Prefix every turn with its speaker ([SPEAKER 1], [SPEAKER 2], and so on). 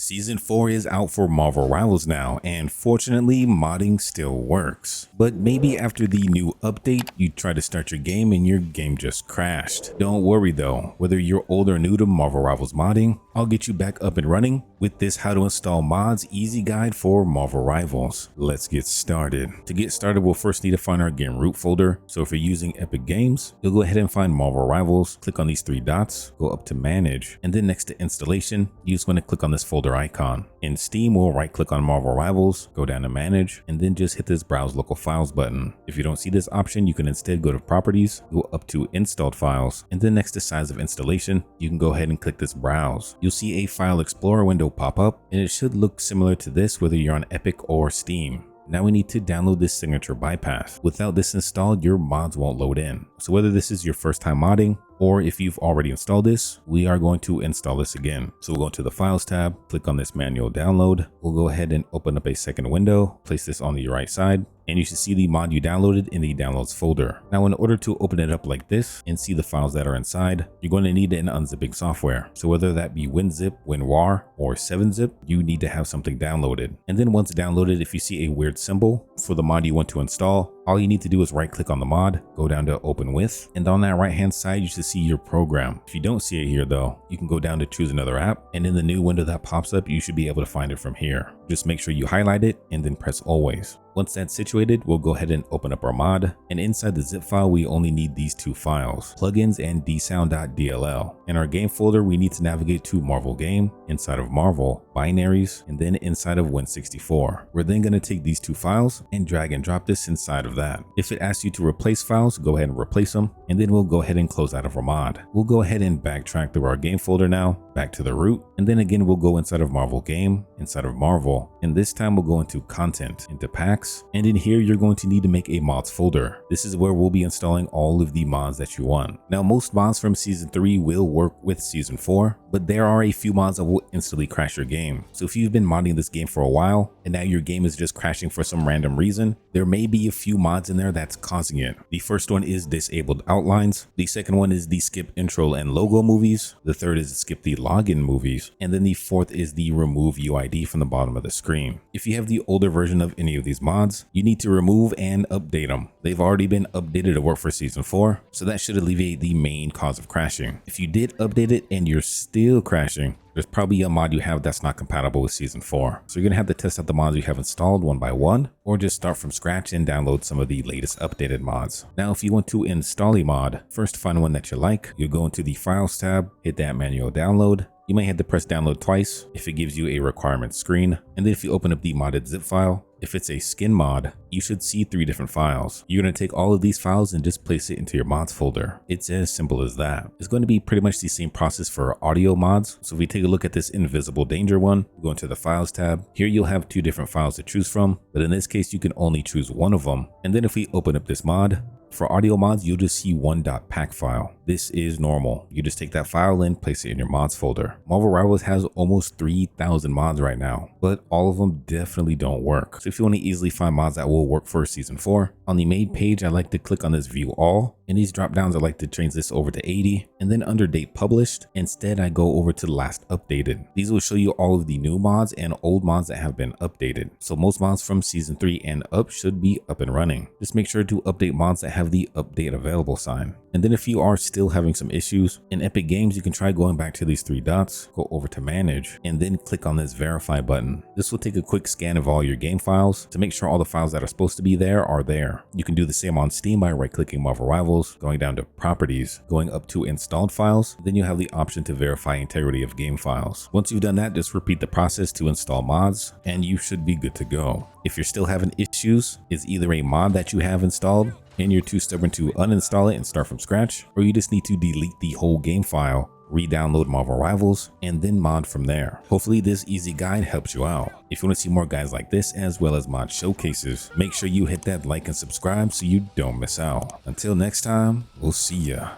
[SPEAKER 1] Season 4 is out for Marvel Rivals now, and fortunately, modding still works. But maybe after the new update, you try to start your game and your game just crashed. Don't worry though, whether you're old or new to Marvel Rivals modding, I'll get you back up and running with this how to install mods easy guide for Marvel Rivals. Let's get started. To get started, we'll first need to find our game root folder. So if you're using Epic Games, you'll go ahead and find Marvel Rivals, click on these three dots, go up to manage, and then next to installation, you just want to click on this folder icon. In Steam, we'll right click on Marvel Rivals, go down to manage, and then just hit this browse local files button. If you don't see this option, you can instead go to properties, go up to installed files, and then next to size of installation, you can go ahead and click this browse. You'll see a file explorer window pop up, and it should look similar to this whether you're on Epic or Steam. Now we need to download this signature bypass. Without this installed, your mods won't load in. So whether this is your first time modding, or if you've already installed this, we are going to install this again. So we'll go to the Files tab, click on this manual download. We'll go ahead and open up a second window, place this on the right side, and you should see the mod you downloaded in the downloads folder. Now in order to open it up like this and see the files that are inside, you're going to need an unzipping software. So whether that be WinZip, WinRAR, or 7-zip, you need to have something downloaded. And then once downloaded, if you see a weird symbol for the mod you want to install, all you need to do is right click on the mod, go down to open with, and on that right hand side, you should see your program. If you don't see it here though, you can go down to choose another app, and in the new window that pops up, you should be able to find it from here. Just make sure you highlight it and then press always. Once that's situated, we'll go ahead and open up our mod, and inside the zip file, we only need these two files, plugins and dsound.dll. In our game folder, we need to navigate to Marvel Game, inside of Marvel, binaries, and then inside of Win64. We're then going to take these two files and drag and drop this inside of that. If it asks you to replace files, go ahead and replace them, and then we'll go ahead and close out of our mod. We'll go ahead and backtrack through our game folder now, back to the root, and then again, we'll go inside of Marvel Game, inside of Marvel, and this time we'll go into Content, into Packs, and in here you're going to need to make a mods folder. This is where we'll be installing all of the mods that you want. Now most mods from season 3 will work with season 4, but there are a few mods that will instantly crash your game. So if you've been modding this game for a while and now your game is just crashing for some random reason, there may be a few mods in there that's causing it. The first one is disabled outlines, the second one is the skip intro and logo movies, the third is skip the login movies, and then the fourth is the remove UID from the bottom of the screen. If you have the older version of any of these mods, you need to remove and update them. They've already been updated to work for season 4, so that should alleviate the main cause of crashing. If you did update it and you're still crashing, there's probably a mod you have that's not compatible with season 4. So you're gonna have to test out the mods you have installed one by one, or just start from scratch and download some of the latest updated mods. Now, if you want to install a mod, first find one that you like. You'll go into the Files tab, hit that manual download. You might have to press download twice if it gives you a requirement screen. And then if you open up the modded zip file, if it's a skin mod, you should see 3 different files. You're going to take all of these files and just place it into your mods folder. It's as simple as that. It's going to be pretty much the same process for audio mods. So if we take a look at this Invisible Danger one, go into the Files tab. Here you'll have 2 different files to choose from, but in this case, you can only choose one of them. And then if we open up this mod, for audio mods, you'll just see one .pack file. This is normal. You just take that file and place it in your mods folder. Marvel Rivals has almost 3,000 mods right now, but all of them definitely don't work. So if you want to easily find mods that will work for season 4, on the main page, I like to click on this view all. In these drop downs, I like to change this over to 80, and then under date published, instead I go over to last updated. These will show you all of the new mods and old mods that have been updated. So most mods from season 3 and up should be up and running. Just make sure to update mods that have the update available sign. And then if you are still having some issues, in Epic Games, you can try going back to these 3 dots, go over to manage, and then click on this verify button. This will take a quick scan of all your game files to make sure all the files that are supposed to be there are there. You can do the same on Steam by right clicking Marvel Rivals, going down to properties, going up to installed files, then you have the option to verify integrity of game files. Once you've done that, just repeat the process to install mods and you should be good to go. If you're still having issues, it's either a mod that you have installed and you're too stubborn to uninstall it and start from scratch, or you just need to delete the whole game file, re-download Marvel Rivals, and then mod from there. Hopefully this easy guide helps you out. If you want to see more guides like this as well as mod showcases, make sure you hit that like and subscribe so you don't miss out. Until next time, we'll see ya.